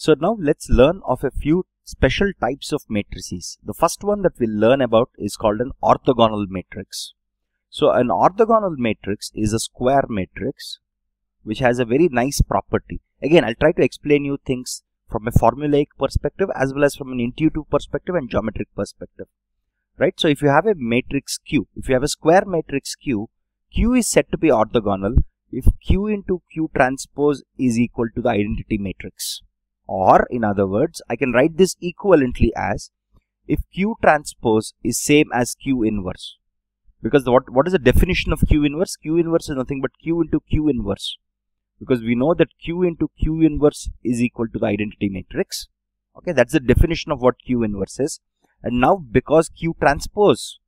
So now let's learn of a few special types of matrices. The first one that we'll learn about is called an orthogonal matrix. So an orthogonal matrix is a square matrix which has a very nice property. Again, I'll try to explain you things from a formulaic perspective as well as from an intuitive perspective and geometric perspective. Right? So if you have a matrix Q, if you have a square matrix Q, Q is said to be orthogonal if Q into Q transpose is equal to the identity matrix. Or in other words, I can write this equivalently as if Q transpose is same as Q inverse. Because what is the definition of Q inverse? Q inverse is nothing but Q into Q inverse. Because we know that Q into Q inverse is equal to the identity matrix. Okay, that's the definition of what Q inverse is. And now because Q transpose,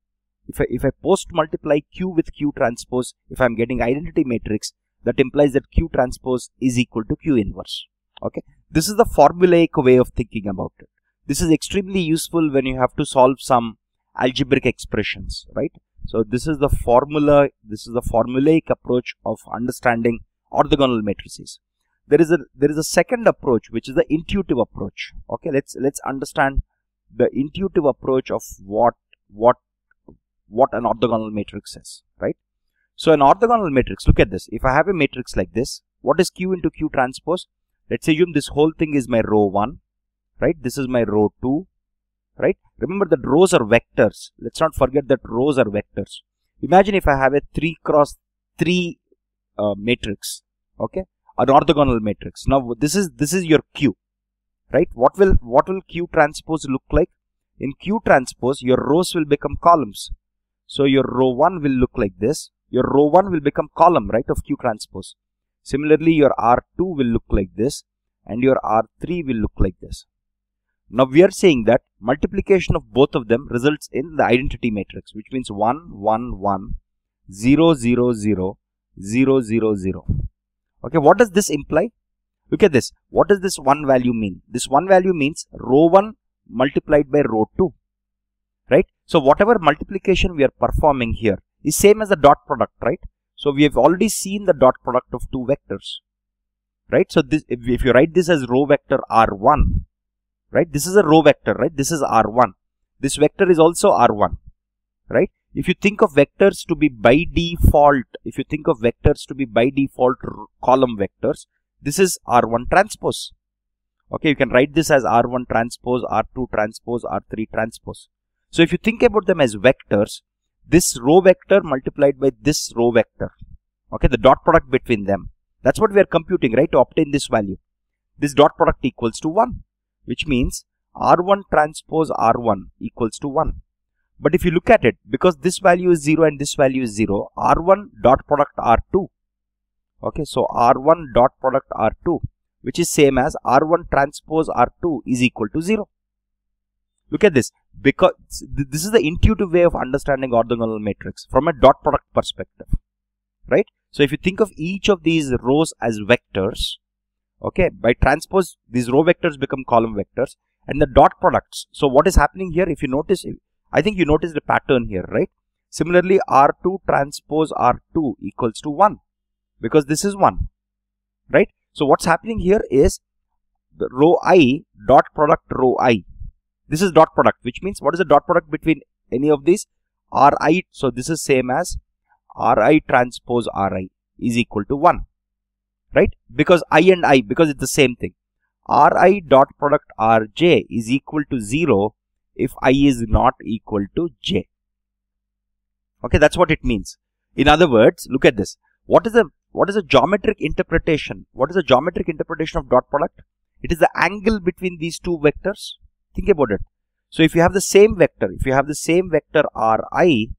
if I post multiply Q with Q transpose, if I'm getting identity matrix, that implies that Q transpose is equal to Q inverse. Okay, this is the formulaic way of thinking about it. This is extremely useful when you have to solve some algebraic expressions, right? So this is the formula, this is the formulaic approach of understanding orthogonal matrices. There is a second approach, which is the intuitive approach. Okay, let's understand the intuitive approach of what an orthogonal matrix is, right? So an orthogonal matrix, look at this. If I have a matrix like this, what is Q into Q transpose? Let's assume this whole thing is my row 1, right? This is my row 2, right? Remember that rows are vectors. Let's not forget that rows are vectors. Imagine if I have a 3 cross 3 matrix, okay? An orthogonal matrix. Now this is your Q, right? What will Q transpose look like? In Q transpose, your rows will become columns. So your row 1 will look like this. Your row 1 will become column, right, of Q transpose. Similarly, your R2 will look like this and your R3 will look like this. Now we are saying that multiplication of both of them results in the identity matrix, which means 1, 1, 1, 0, 0, 0, 0, 0, 0. Okay, what does this imply? Look at this. What does this one value mean? This one value means row 1 multiplied by row 2, right? So whatever multiplication we are performing here is same as the dot product, right? So we have already seen the dot product of two vectors, right? So this, if you write this as row vector R1, right? This is a row vector, right? This is R1. This vector is also R1, right? If you think of vectors to be by default, column vectors, this is R1 transpose. Okay, you can write this as R1 transpose, R2 transpose, R3 transpose. So if you think about them as vectors, this row vector multiplied by this row vector, okay, the dot product between them, that's what we are computing, right, to obtain this value. This dot product equals to 1, which means R1 transpose R1 equals to 1. But if you look at it, because this value is 0 and this value is 0, R1 dot product R2, okay, so R1 dot product R2, which is same as R1 transpose R2 is equal to 0. Look at this, because this is the intuitive way of understanding orthogonal matrix from a dot product perspective, right? So if you think of each of these rows as vectors, okay, by transpose, these row vectors become column vectors, and the dot products. So what is happening here, if you notice, I think you notice the pattern here, right? Similarly, R2 transpose R2 equals to 1, because this is 1, right? So what's happening here is the row I dot product row I. This is dot product, which means what is the dot product between any of these? Ri. So this is same as Ri transpose Ri is equal to 1, right? Because I and I, because it's the same thing. Ri dot product Rj is equal to 0 if I is not equal to j. Okay, that's what it means. In other words, look at this. What is a geometric interpretation? What is the geometric interpretation of dot product? It is the angle between these two vectors. Think about it. So if you have the same vector, Ri,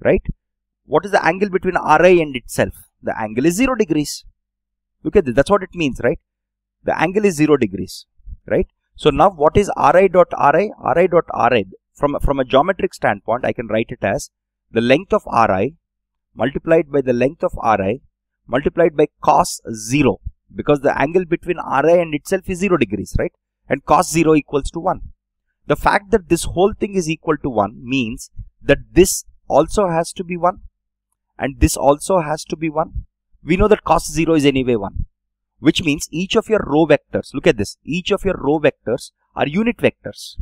right? What is the angle between Ri and itself? The angle is 0 degrees. Look at this. That's what it means, right? The angle is 0 degrees, right? So now what is Ri dot Ri? Ri dot Ri, from a geometric standpoint, I can write it as the length of Ri multiplied by the length of Ri multiplied by cos 0, because the angle between Ri and itself is 0 degrees, right? And cos 0 equals to 1. The fact that this whole thing is equal to 1 means that this also has to be 1 and this also has to be 1. We know that cos 0 is anyway 1. which means each of your row vectors, look at this, each of your row vectors are unit vectors,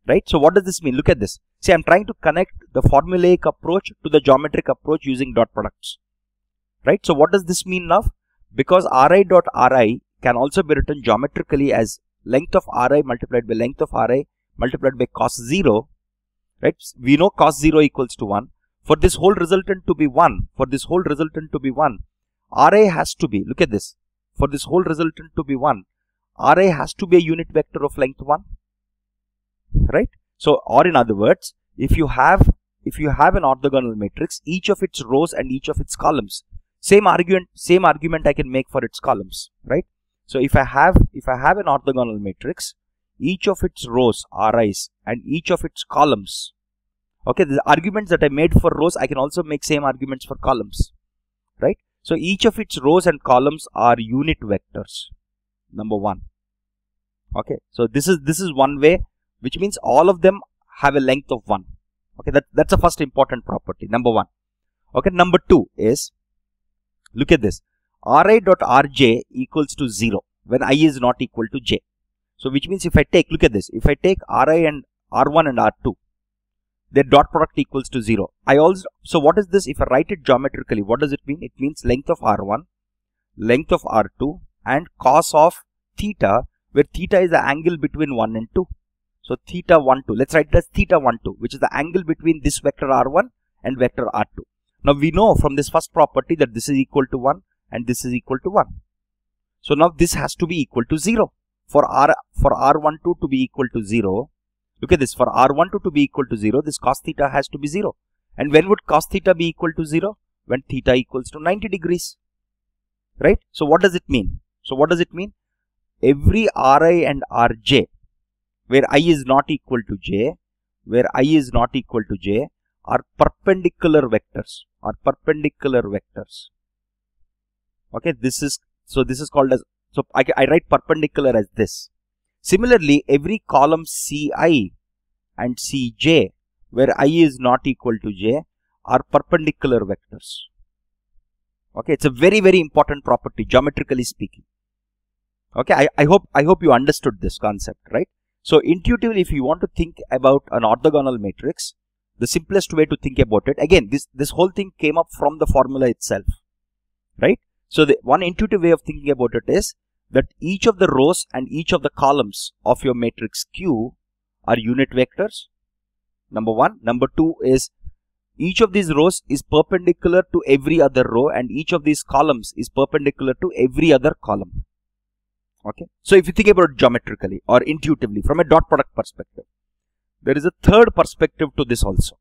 right? So what does this mean? Look at this. See, I'm trying to connect the formulaic approach to the geometric approach using dot products, right? So what does this mean now? Because Ri dot Ri can also be written geometrically as length of Ri multiplied by length of Ri multiplied by cos 0, right? We know cos 0 equals to 1. For this whole resultant to be 1, Ra has to be, look at this, for this whole resultant to be 1, Ra has to be a unit vector of length 1, right? So, or in other words, if you have an orthogonal matrix, each of its rows and each of its columns, same argument I can make for its columns, right? So if I have an orthogonal matrix, each of its rows Ri's and each of its columns, okay, the arguments that I made for rows, I can also make same arguments for columns, right? So each of its rows and columns are unit vectors, number 1. Okay, so this is one way, which means all of them have a length of 1. Okay, that's the first important property, number 1. Okay, number 2 is, look at this, Ri dot Rj equals to 0 when I is not equal to j. So which means if I take, look at this, if I take Ri and R1 and R2, their dot product equals to 0. So what is this? If I write it geometrically, what does it mean? It means length of R1, length of R2 and cos of theta, where theta is the angle between 1 and 2. So theta 1, 2. Let's write it as theta 1, 2, which is the angle between this vector R1 and vector R2. Now we know from this first property that this is equal to 1 and this is equal to 1. So now this has to be equal to 0. For R12 to be equal to 0, look at this, for R12 to be equal to 0, this cos theta has to be 0. And when would cos theta be equal to 0? When theta equals to 90 degrees. Right? So what does it mean? Every Ri and Rj, where I is not equal to j, are perpendicular vectors. Okay, this is called as, so I write perpendicular as this. Similarly, every column Ci and Cj, where I is not equal to j, are perpendicular vectors. Okay, it's a very, very important property, geometrically speaking. Okay, I hope you understood this concept, right? So intuitively, if you want to think about an orthogonal matrix, the simplest way to think about it, again, this whole thing came up from the formula itself, right? So the one intuitive way of thinking about it is that each of the rows and each of the columns of your matrix Q are unit vectors, number 1. Number 2 is each of these rows is perpendicular to every other row and each of these columns is perpendicular to every other column. Okay, so if you think about it geometrically or intuitively from a dot product perspective, there is a third perspective to this also.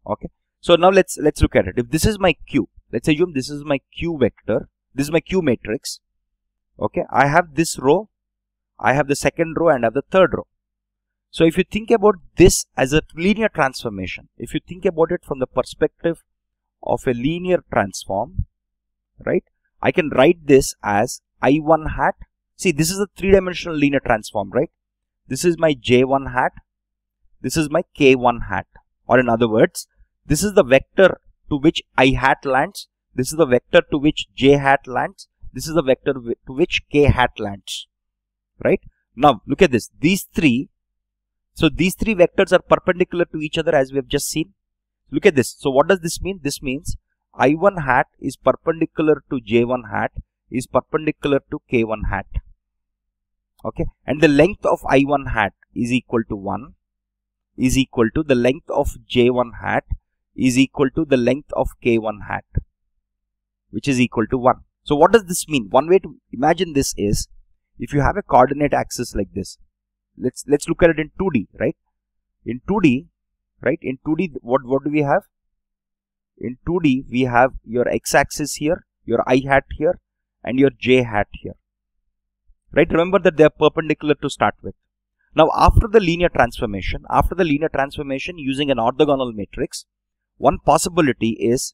Okay, so now let's look at it. If this is my Q, let's assume this is my Q vector, this is my Q matrix. Okay, I have this row, I have the second row and I have the third row. So if you think about this as a linear transformation, if you think about it from the perspective of a linear transform, right, I can write this as I1 hat. See, this is a three-dimensional linear transform, right? This is my J1 hat. This is my K1 hat. Or in other words, this is the vector to which I hat lands. This is the vector to which J hat lands. This is the vector to which K hat lands. Right? Now, look at this. These three vectors are perpendicular to each other as we have just seen. Look at this. So, what does this mean? This means I1 hat is perpendicular to J1 hat is perpendicular to K1 hat. Okay, and the length of I1 hat is equal to 1 is equal to the length of J1 hat is equal to the length of K1 hat, which is equal to 1. So what does this mean? One way to imagine this is, if you have a coordinate axis like this, let's look at it in 2D, right? In 2D, what do we have? In 2D, we have your x-axis here, your I hat here, and your J hat here. Right? Remember that they are perpendicular to start with. Now, after the linear transformation using an orthogonal matrix, one possibility is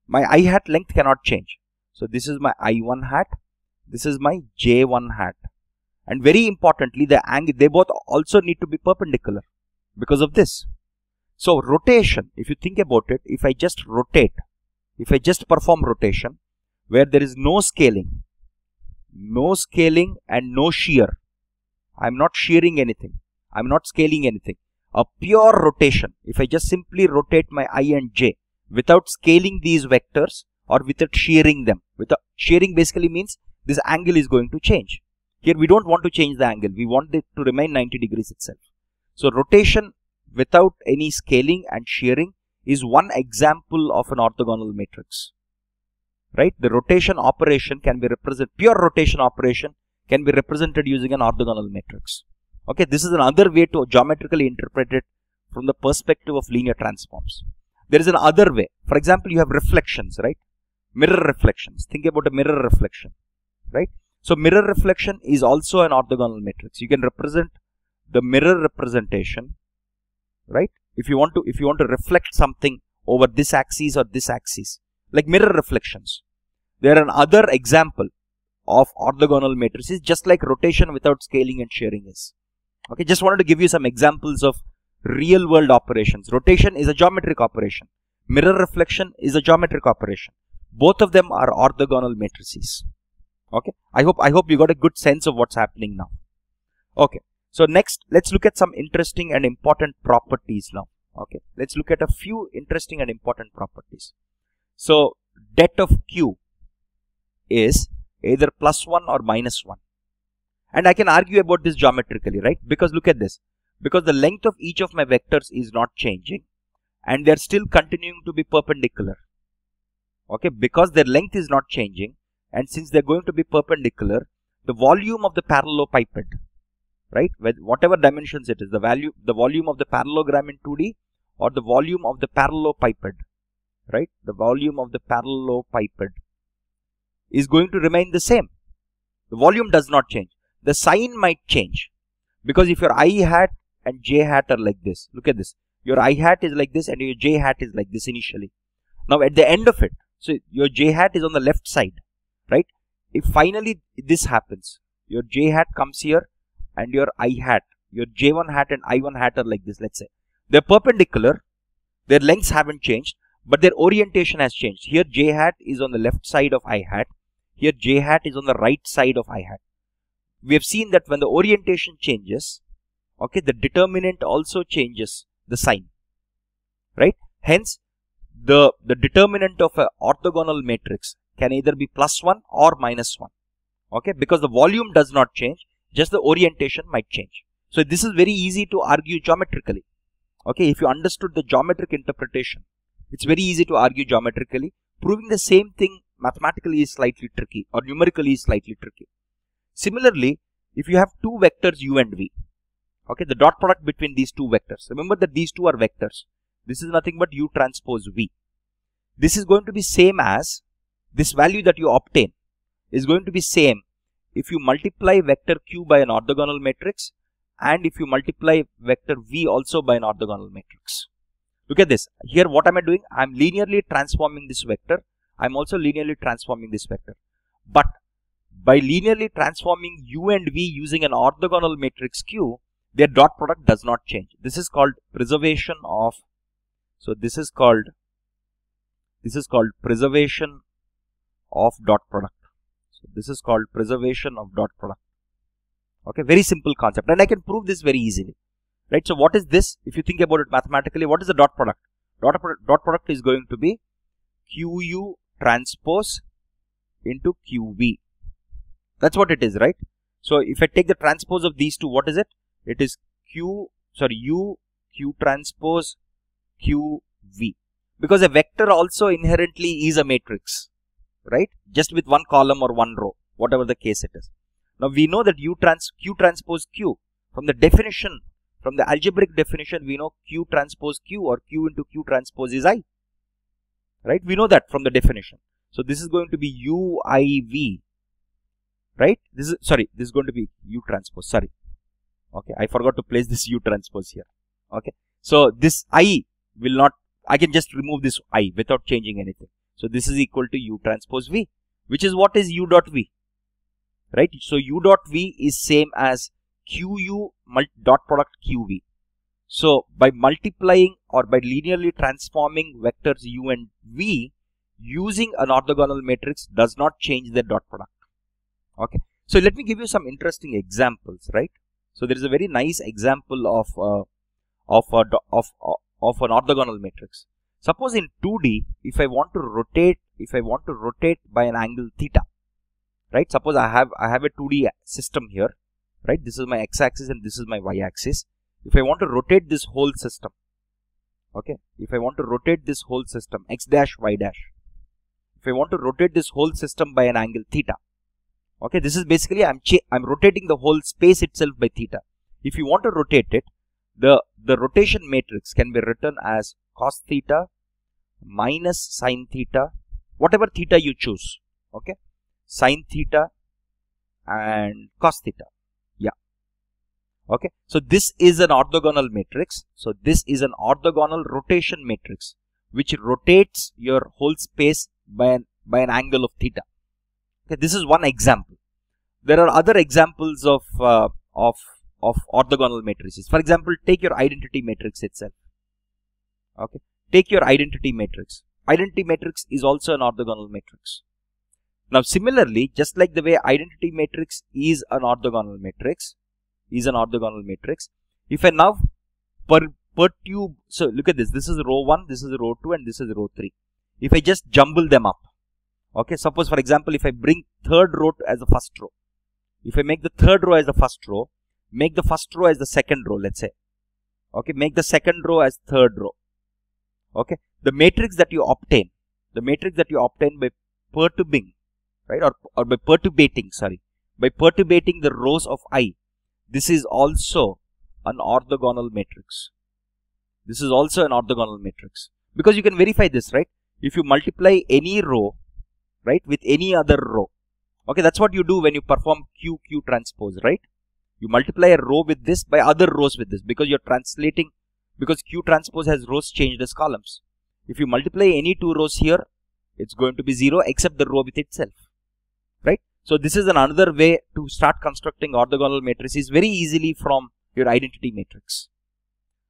my I hat length cannot change. So this is my I1 hat, this is my J1 hat. And very importantly, the angle, they both also need to be perpendicular because of this. So rotation, if you think about it, if I just rotate, if I just perform rotation where there is no scaling, no scaling and no shear. I'm not shearing anything. I'm not scaling anything. A pure rotation. If I just simply rotate my I and j without scaling these vectors or without shearing them. Without shearing basically means this angle is going to change. Here we don't want to change the angle. We want it to remain 90 degrees itself. So rotation without any scaling and shearing is one example of an orthogonal matrix. Right? The rotation operation can be represented, pure rotation operation can be represented using an orthogonal matrix. Okay, this is another way to geometrically interpret it from the perspective of linear transforms. There is another way. For example, you have reflections, right? Mirror reflections. Think about a mirror reflection, right? So mirror reflection is also an orthogonal matrix. You can represent the mirror representation, right? If you want to reflect something over this axis or this axis, like mirror reflections. They are another example of orthogonal matrices, just like rotation without scaling and shearing is. Okay, just wanted to give you some examples of real world operations. Rotation is a geometric operation. Mirror reflection is a geometric operation. Both of them are orthogonal matrices. Okay, I hope you got a good sense of what's happening now. Okay, so next let's look at some interesting and important properties now. Okay, let's look at a few interesting and important properties. So det of Q is either +1 or -1. And I can argue about this geometrically, right? Because look at this. Because the length of each of my vectors is not changing and they're still continuing to be perpendicular. Okay, because their length is not changing and since they're going to be perpendicular, the volume of the parallelepiped, right? Whatever dimensions it is, the volume of the parallelogram in 2D or the volume of the parallelepiped, right? The volume of the parallelepiped is going to remain the same. The volume does not change. The sign might change because if your I hat and j hat are like this, look at this. Your I hat is like this and your j hat is like this initially. Now at the end of it, so your j hat is on the left side, right? If finally this happens, your j hat comes here and your I hat, your j1 hat and I1 hat are like this, let's say. They're perpendicular, their lengths haven't changed, but their orientation has changed. Here j hat is on the left side of I hat, here j hat is on the right side of I hat. We have seen that when the orientation changes, okay, the determinant also changes the sign, right? Hence, the determinant of an orthogonal matrix can either be +1 or -1, okay, because the volume does not change, just the orientation might change. So this is very easy to argue geometrically, okay. If you understood the geometric interpretation, it's very easy to argue geometrically. Proving the same thing mathematically is slightly tricky or numerically is slightly tricky. Similarly, if you have two vectors u and v, okay, the dot product between these two vectors, remember that these two are vectors. This is nothing but u transpose v. This is going to be same as this value that you obtain is going to be same if you multiply vector q by an orthogonal matrix and if you multiply vector v also by an orthogonal matrix. Look at this. Here what am I doing? I am linearly transforming this vector. I am also linearly transforming this vector. But by linearly transforming u and v using an orthogonal matrix q, their dot product does not change. This is called preservation of, so this is called preservation of dot product. So this is called preservation of dot product. Okay, very simple concept and I can prove this very easily. Right, so what is this? If you think about it mathematically, what is the dot product? Dot product is going to be QU transpose into QV. That's what it is, right? So if I take the transpose of these two, what is it? It is U Q transpose QV. Because a vector also inherently is a matrix, right? Just with one column or one row, whatever the case it is. Now we know that Q transpose Q from the definition. From the algebraic definition, we know Q transpose Q or Q into Q transpose is I. Right? We know that from the definition. So this is going to be UIV. Right? This is going to be U transpose. Sorry. Okay. I forgot to place this U transpose here. Okay. So this I will not, I can just remove this I without changing anything. So this is equal to U transpose V, which is what is U dot V. Right? So U dot V is same as QU dot product QV. So by multiplying or by linearly transforming vectors u and v using an orthogonal matrix does not change their dot product. Okay. So let me give you some interesting examples, right? So there is a very nice example of an orthogonal matrix. Suppose in 2D, if I want to rotate by an angle theta, right? Suppose I have a 2D system here, right? This is my x-axis and this is my y-axis. If I want to rotate this whole system, okay, if I want to rotate this whole system x dash y dash, if I want to rotate this whole system by an angle theta, okay, this is basically I'm rotating the whole space itself by theta. If you want to rotate it, the rotation matrix can be written as cos theta minus sin theta, whatever theta you choose, okay, sin theta and cos theta. Yeah. Okay. So this is an orthogonal matrix. So this is an orthogonal rotation matrix which rotates your whole space by an angle of theta. Okay, this is one example. There are other examples of orthogonal matrices. For example, take your identity matrix itself. Okay, take your identity matrix. Identity matrix is also an orthogonal matrix. Now, similarly, just like the way identity matrix is an orthogonal matrix, if I now perturb, so look at this. This is row 1, this is row 2, and this is row 3. If I just jumble them up, okay, suppose for example, if I bring third row as the first row, if I make the third row as the first row, make the first row as the second row, let's say, okay, make the second row as third row, okay, the matrix that you obtain by perturbing, right, or by perturbating, by perturbating the rows of I, this is also an orthogonal matrix. This is also an orthogonal matrix, because you can verify this, right? If you multiply any row, right, with any other row, okay, that's what you do when you perform Q transpose, right? You multiply a row with this by other rows with this, because you're translating, because Q transpose has rows changed as columns. If you multiply any two rows here, it's going to be 0 except the row with itself, right? So this is another way to start constructing orthogonal matrices very easily from your identity matrix.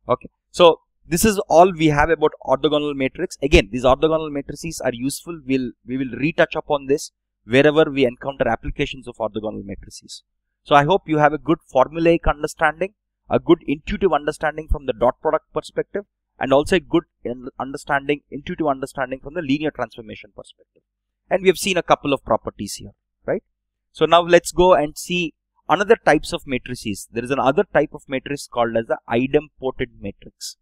Okay, so this is all we have about orthogonal matrix. Again, these orthogonal matrices are useful. We will retouch upon this wherever we encounter applications of orthogonal matrices. So I hope you have a good formulaic understanding, a good intuitive understanding from the dot product perspective, and also a good intuitive understanding from the linear transformation perspective. And we have seen a couple of properties here, right? So now let's go and see another types of matrices. There is another type of matrix called as the idempotent matrix.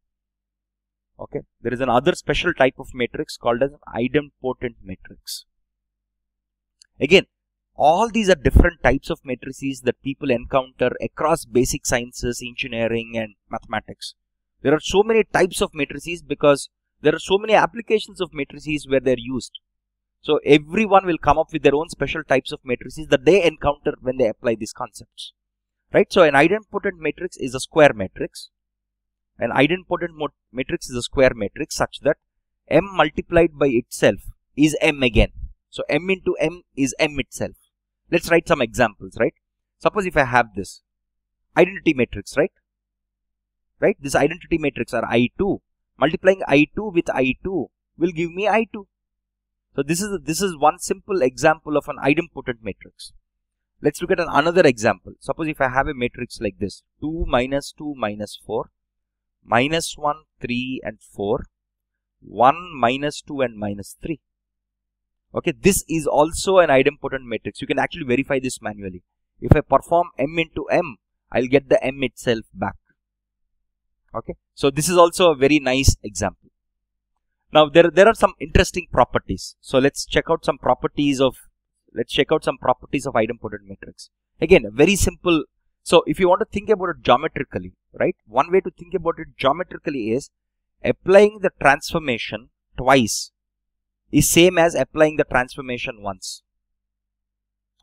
Okay, there is another special type of matrix called as an idempotent matrix. Again, all these are different types of matrices that people encounter across basic sciences, engineering, and mathematics. There are so many types of matrices because there are so many applications of matrices where they are used. So everyone will come up with their own special types of matrices that they encounter when they apply these concepts, right? So an idempotent matrix is a square matrix. An idempotent matrix is a square matrix such that m multiplied by itself is m again. So m into m is m itself. Let's write some examples, right? Suppose if I have this identity matrix, right? This identity matrix are I2. Multiplying I2 with I2 will give me I2. So this is one simple example of an idempotent matrix. Let's look at another example. Suppose if I have a matrix like this, 2 minus 2 minus 4, minus 1, 3 and 4, 1 minus 2 and minus 3. Okay, this is also an idempotent matrix. You can actually verify this manually. If I perform m into m, I'll get the m itself back. Okay, so this is also a very nice example. Now there are some interesting properties. So let's check out some properties of idempotent matrix. Again, very simple. So if you want to think about it geometrically, right? One way to think about it geometrically is applying the transformation twice is same as applying the transformation once.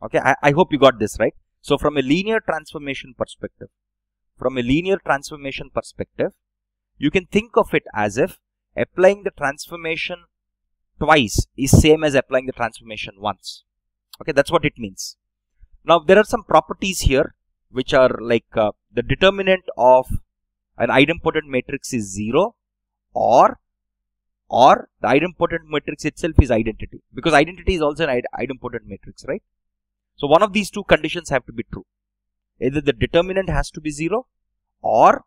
Okay, I hope you got this right. So from a linear transformation perspective, you can think of it as if applying the transformation twice is same as applying the transformation once. Okay, that's what it means. Now there are some properties here which are like the determinant of an idempotent matrix is 0 or the idempotent matrix itself is identity, because identity is also an idempotent matrix, right? So one of these two conditions have to be true. Either the determinant has to be 0 or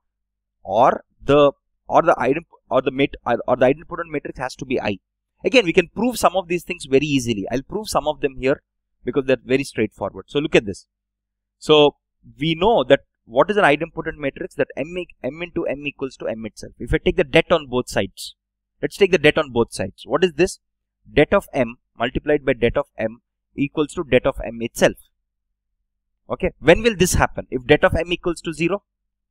the idempotent matrix has to be I. Again, we can prove some of these things very easily. I'll prove some of them here because they're very straightforward. So look at this. So we know that what is an idempotent matrix? That m into m equals to m itself. If I take the det on both sides, let's take the det on both sides. What is this? Det of m multiplied by det of m equals to det of m itself. Okay, when will this happen? If det of m equals to 0,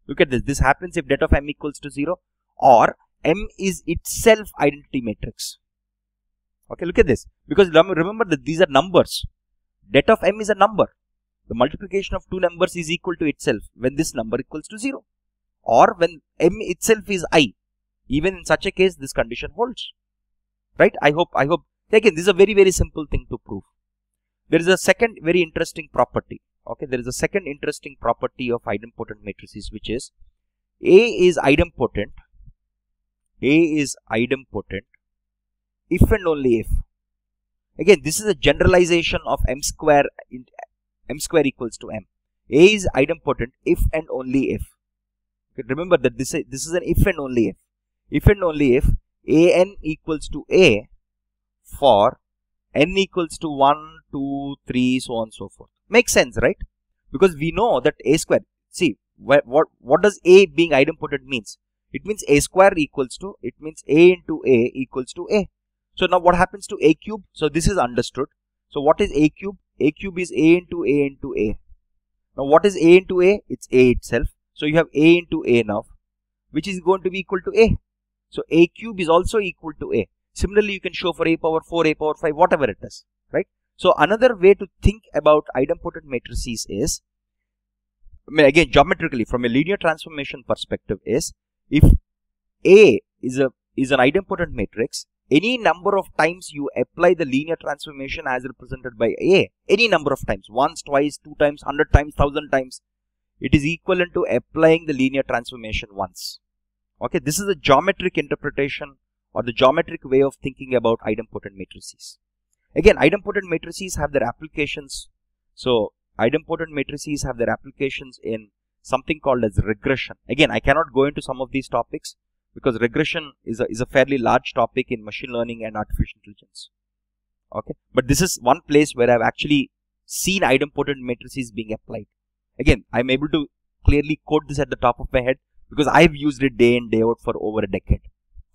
look at this. This happens if det of m equals to 0 or m is itself identity matrix. Okay, look at this. Because remember that these are numbers. Det of m is a number. The multiplication of two numbers is equal to itself when this number equals to 0 or when m itself is I. Even in such a case, this condition holds. Right? I hope. Again, this is a very, very simple thing to prove. There is a second very interesting property. Okay, there is a second interesting property of idempotent matrices, which is A is idempotent. A is idempotent if and only if. Again, this is a generalization of m square equals to m. A is idempotent if and only if. Okay, remember that this is an if and only if. If and only if an equals to a for n equals to 1, 2, 3, so on and so forth. Makes sense, right? Because we know that a square. See, what does a being idempotent means? It means a square equals to, it means a into a equals to a. So now what happens to a cube? So this is understood. So what is a cube? A cube is a into a into a. Now what is a into a? It's a itself. So you have a into a now, which is going to be equal to a. So a cube is also equal to a. Similarly, you can show for a power 4, a power 5, whatever it is, right? So another way to think about idempotent matrices is, again, geometrically from a linear transformation perspective, is if A is an idempotent matrix, any number of times you apply the linear transformation as represented by A, any number of times, once, twice, 2 times, 100 times, 1000 times, it is equivalent to applying the linear transformation once. Okay, this is a geometric interpretation or the geometric way of thinking about idempotent matrices. Again, idempotent matrices have their applications. So idempotent matrices have their applications in something called as regression. Again, I cannot go into some of these topics because regression is a fairly large topic in machine learning and artificial intelligence. Okay, but this is one place where I've actually seen idempotent matrices being applied. Again, I'm able to clearly quote this at the top of my head because I've used it day in, day out for over a decade.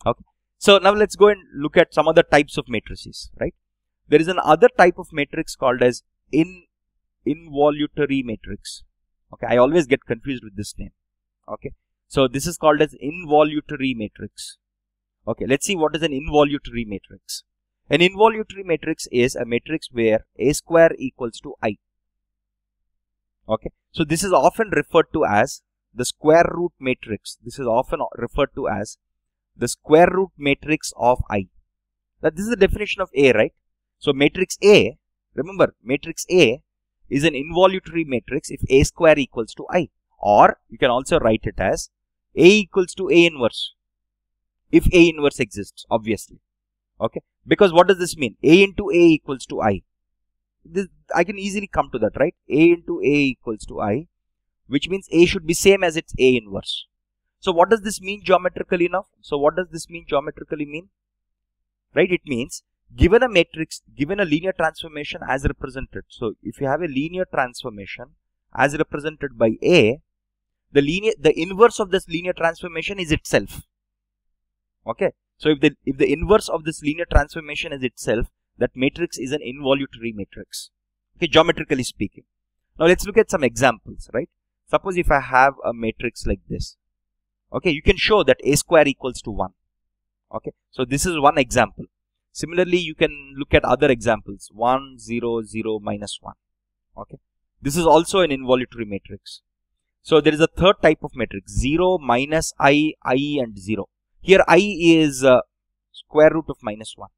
Okay, so now let's go and look at some other types of matrices, right? There is another type of matrix called as involutory matrix. Okay, I always get confused with this name. Okay, so this is called as involutory matrix. Okay, let's see what is an involutory matrix. An involutory matrix is a matrix where a square equals to I. Okay, so this is often referred to as the square root matrix. This is often referred to as the square root matrix of I. Now, this is the definition of A, right? So matrix A, remember, matrix A is an involutory matrix if A square equals to I. Or you can also write it as A equals to A inverse. If A inverse exists, obviously. Okay, because what does this mean? A into A equals to I. I can easily come to that, right? A into A equals to I, which means A should be same as its A inverse. So what does this mean geometrically now? So what does this mean geometrically mean? Right, it means given a matrix, given a linear transformation as represented. So if you have a linear transformation as represented by A, the inverse of this linear transformation is itself. Okay, so if the inverse of this linear transformation is itself, that matrix is an involutory matrix. Okay, geometrically speaking. Now let's look at some examples, right? Suppose if I have a matrix like this. Okay, you can show that A square equals to 1. Okay, so this is one example. Similarly, you can look at other examples. 1, 0, 0, minus 1. Okay, this is also an involutory matrix. So there is a third type of matrix, 0, minus I, and 0. Here I is square root of minus 1.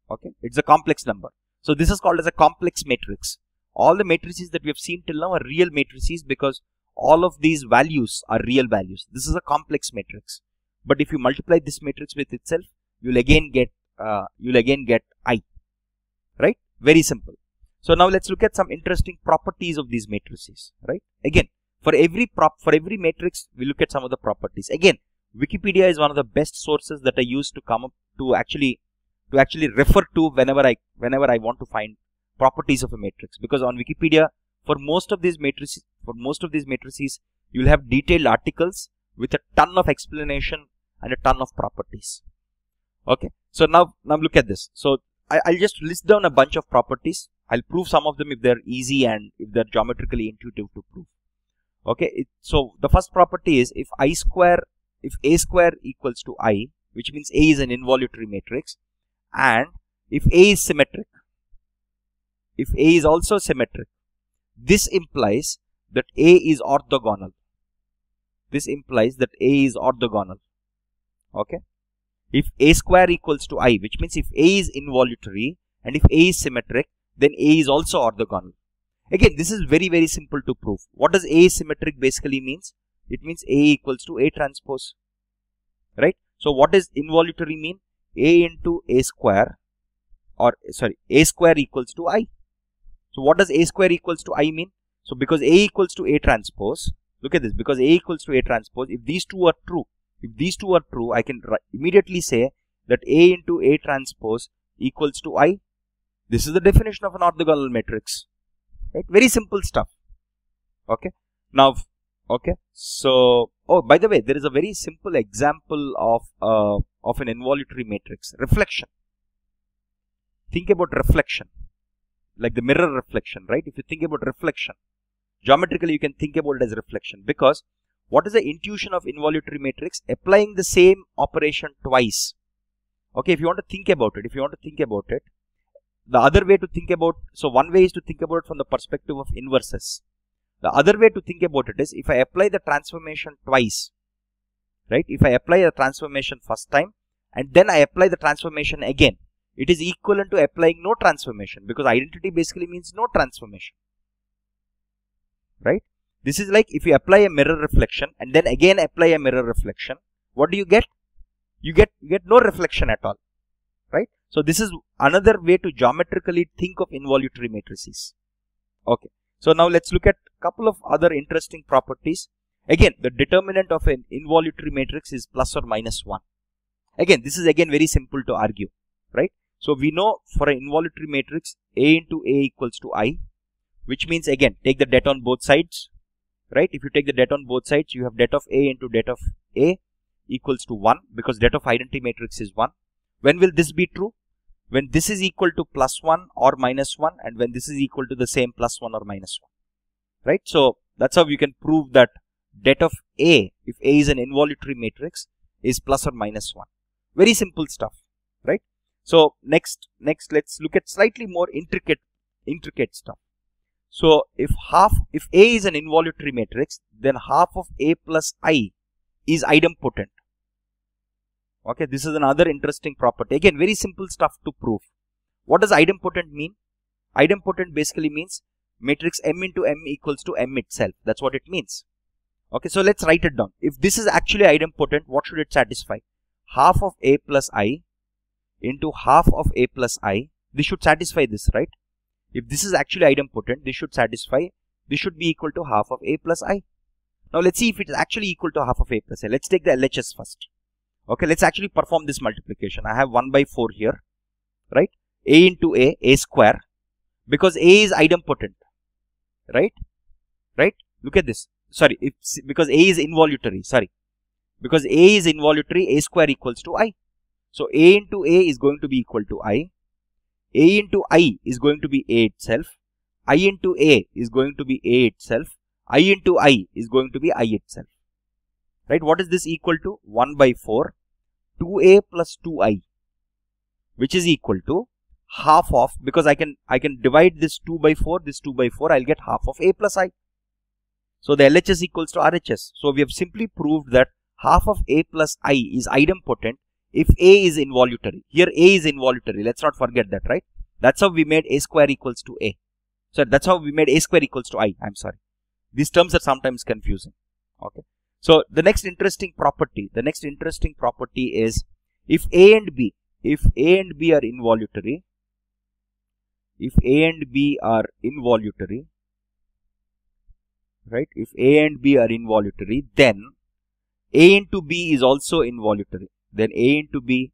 Okay, it's a complex number. So this is called as a complex matrix. All the matrices that we have seen till now are real matrices because all of these values are real values. This is a complex matrix. But if you multiply this matrix with itself, you'll again get I. Right? Very simple. So now let's look at some interesting properties of these matrices, right? Again, for every matrix, we look at some of the properties. Again, Wikipedia is one of the best sources that I use to come up to actually refer to whenever I want to find properties of a matrix, because on Wikipedia, for most of these matrices, you'll have detailed articles with a ton of explanation and a ton of properties. Okay, so now look at this. So I'll just list down a bunch of properties. I'll prove some of them if they're easy and if they're geometrically intuitive to prove. Okay, so the first property is if a square equals to I, which means A is an involutory matrix, and if A is symmetric, if A is also symmetric, this implies that A is orthogonal. This implies that A is orthogonal. Okay, if A square equals to I, which means if A is involutory and if A is symmetric, then A is also orthogonal. Again, this is very, very simple to prove. What does A symmetric basically means? It means A equals to A transpose, right? So what does involutory mean? A into A square, or sorry, A square equals to I. So what does A square equals to I mean? So because A equals to A transpose, look at this, because A equals to A transpose, if these two are true, I can immediately say that A into A transpose equals to I. This is the definition of an orthogonal matrix, right? Very simple stuff. Okay, now, okay, so, oh, by the way, there is a very simple example of an involutory matrix, reflection. Think about reflection, like the mirror reflection, right? If you think about reflection, geometrically you can think about it as reflection, because what is the intuition of involutory matrix? Applying the same operation twice. Okay, if you want to think about it, the other way to think about, so one way is to think about it from the perspective of inverses. The other way to think about it is if I apply the transformation twice, right? If I apply the transformation first time and then I apply the transformation again, it is equivalent to applying no transformation, because identity basically means no transformation, right? This is like if you apply a mirror reflection and then again apply a mirror reflection, what do you get? You get no reflection at all, right? So this is another way to geometrically think of involutory matrices. Okay, so now let's look at a couple of other interesting properties. Again, the determinant of an involutory matrix is plus or minus 1. Again, this is again very simple to argue, right? So we know for an involutory matrix, A into A equals to I, which means again, take the det on both sides, right? If you take the det on both sides, you have det of A into det of A equals to 1, because det of identity matrix is 1. When will this be true? When this is equal to plus 1 or minus 1, and when this is equal to the same plus 1 or minus 1, right? So that's how you can prove that det of A, if A is an involutory matrix, is plus or minus 1. Very simple stuff, right? So next let's look at slightly more intricate stuff. So if A is an involutory matrix, then half of A plus I is idempotent. Okay, this is another interesting property. Again, very simple stuff to prove. What does idempotent mean? Idempotent basically means matrix M into M equals to M itself. That's what it means. Okay, so let's write it down. If this is actually idempotent, what should it satisfy? Half of A plus I into half of A plus I. This should satisfy this, right? If this is actually idempotent, this should be equal to half of A plus I. Now let's see if it is actually equal to half of A plus I. Let's take the LHS first. Okay, let's actually perform this multiplication. I have 1 by 4 here, right? A into A square, because A is idempotent, right? Right? Look at this. Sorry, because A is involutory. Sorry, because A is involutory, A square equals to I. So A into A is going to be equal to I. A into I is going to be A itself. I into A is going to be A itself. I into I is going to be I itself. Right? What is this equal to? 1 by 4, 2A plus 2I, which is equal to half of, because I can divide this 2 by 4, this 2 by 4, I'll get half of A plus I. So the LHS equals to RHS. So we have simply proved that half of A plus I is idempotent if A is involutory. Here A is involutory. Let's not forget that, right? That's how we made A square equals to A. So that's how we made A square equals to I. I'm sorry. These terms are sometimes confusing. Okay. So the next interesting property is if A and B are involutory, if A and B are involutory, right? If A and B are involutory, then A into B is also involutory. Then A into B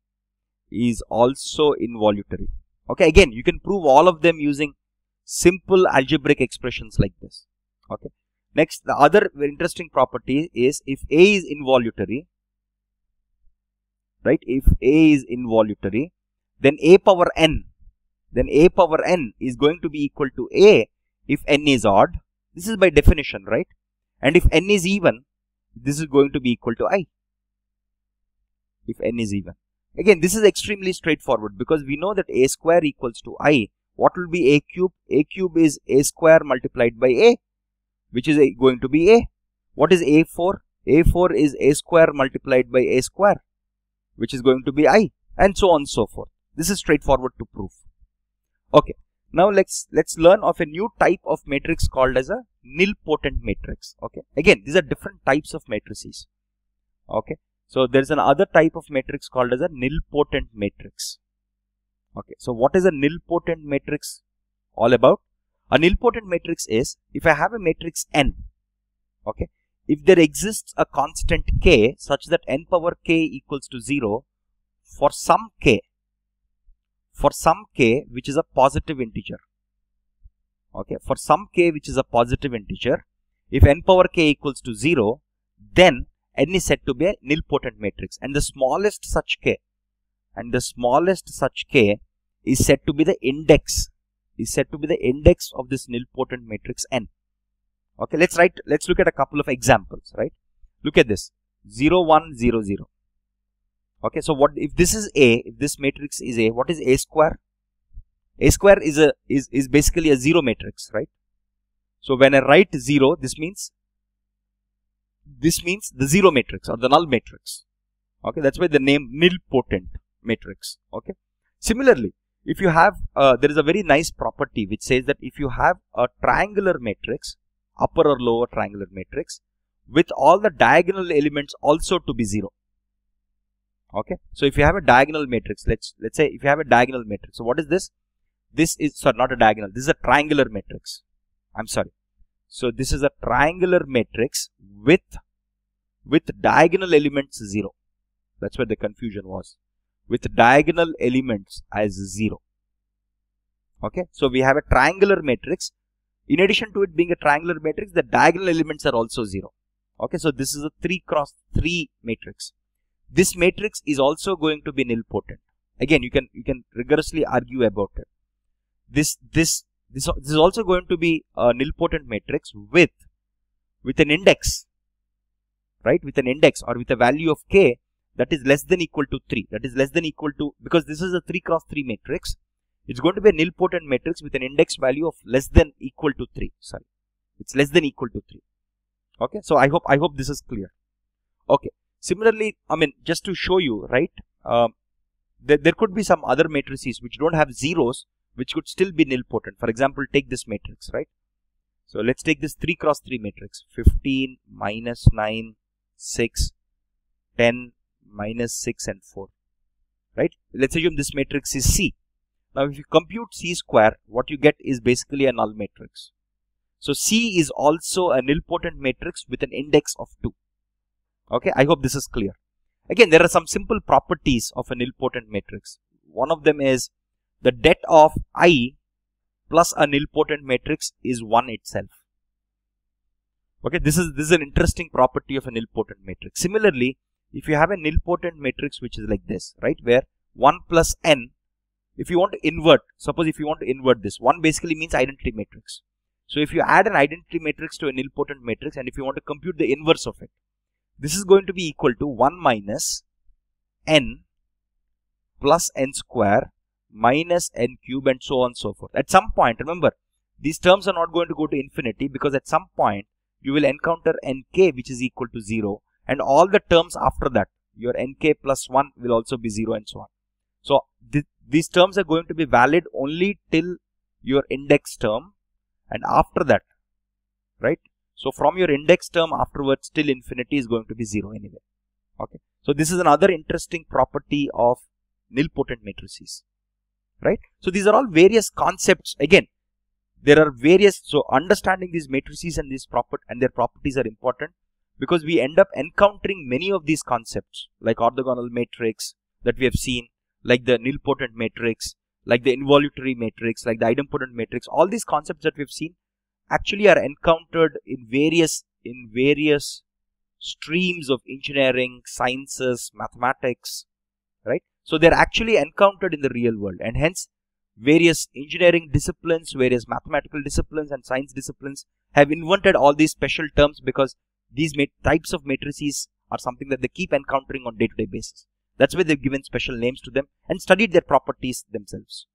is also involutory. Okay, again, you can prove all of them using simple algebraic expressions like this. Okay. Next, the other very interesting property is if A is involutory, right? If A is involutory, then A power n is going to be equal to A if n is odd. This is by definition, right? And if n is even, this is going to be equal to I. If n is even. Again, this is extremely straightforward because we know that A square equals to I. What will be A cube? A cube is A square multiplied by A, which is going to be A. What is A4? A4 is A square multiplied by A square, which is going to be I, and so on and so forth. This is straightforward to prove. Okay. Now let's learn of a new type of matrix called as a nilpotent matrix. Okay. Again, these are different types of matrices. Okay. So there is another type of matrix called as a nilpotent matrix. Okay. So what is a nilpotent matrix all about? A nilpotent matrix is if I have a matrix n. Okay. If there exists a constant k such that n power k equals to 0 for some k which is a positive integer. Okay, for some k which is a positive integer, if n power k equals to 0, then n is said to be a nilpotent matrix, and the smallest such k is said to be the index of this nilpotent matrix n. Okay, let's look at a couple of examples, right? Look at this 0 1 0 0. Okay, so what if this is A, if this matrix is A, what is A square? A square is basically a 0 matrix, right? So when I write 0, this means the 0 matrix or the null matrix. Okay, that's why the name nilpotent matrix. Okay. Similarly, if you have there is a very nice property which says that if you have a triangular matrix, upper or lower triangular matrix, with all the diagonal elements also to be 0. Okay, so if you have a diagonal matrix, let's say if you have a diagonal matrix, so what is this? This is not a diagonal. This is a triangular matrix. I'm sorry. So this is a triangular matrix with diagonal elements 0. That's where the confusion was. With diagonal elements as 0. Okay, so we have a triangular matrix. In addition to it being a triangular matrix, the diagonal elements are also 0. Okay, so this is a 3 cross 3 matrix. This matrix is also going to be nilpotent. Again, you can rigorously argue about it. This is also going to be a nilpotent matrix with an index, right? With an index or with a value of k that is less than equal to 3. That is less than equal to, because this is a 3 cross 3 matrix. It's going to be a nilpotent matrix with an index value of less than equal to 3. Sorry, it's less than equal to 3. Okay, so I hope this is clear. Okay. Similarly, I mean, just to show you, right, there could be some other matrices which don't have zeros, which could still be nilpotent. For example, take this matrix, right? So let's take this 3 cross 3 matrix, 15, minus 9, 6, 10, minus 6 and 4, right? Let's assume this matrix is C. Now, if you compute C square, what you get is basically a null matrix. So C is also a nilpotent matrix with an index of 2. Okay, I hope this is clear. Again, there are some simple properties of a nilpotent matrix. One of them is the det of I plus a nilpotent matrix is 1 itself. Okay, this is an interesting property of a nilpotent matrix. Similarly, if you have a nilpotent matrix which is like this, right, where 1 plus n, if you want to invert, suppose if you want to invert this, 1 basically means identity matrix. So if you add an identity matrix to a nilpotent matrix and if you want to compute the inverse of it, this is going to be equal to 1 minus n plus n square minus n cube and so on and so forth. At some point, remember, these terms are not going to go to infinity because at some point you will encounter nk which is equal to 0, and all the terms after that, your nk plus 1 will also be 0 and so on. So these terms are going to be valid only till your index term, and after that, right? So from your index term afterwards till infinity is going to be 0 anyway. Okay. So this is another interesting property of nilpotent matrices. right? So these are all various concepts. Again, there are various, so understanding these matrices and their properties are important, because we end up encountering many of these concepts like orthogonal matrix that we have seen, like the nilpotent matrix, like the involutory matrix, like the idempotent matrix. All these concepts that we've seen actually are encountered in various streams of engineering, sciences, mathematics, right? So they're actually encountered in the real world, and hence various engineering disciplines, various mathematical disciplines and science disciplines have invented all these special terms, because these types of matrices are something that they keep encountering on day-to-day basis. That's why they've given special names to them and studied their properties themselves.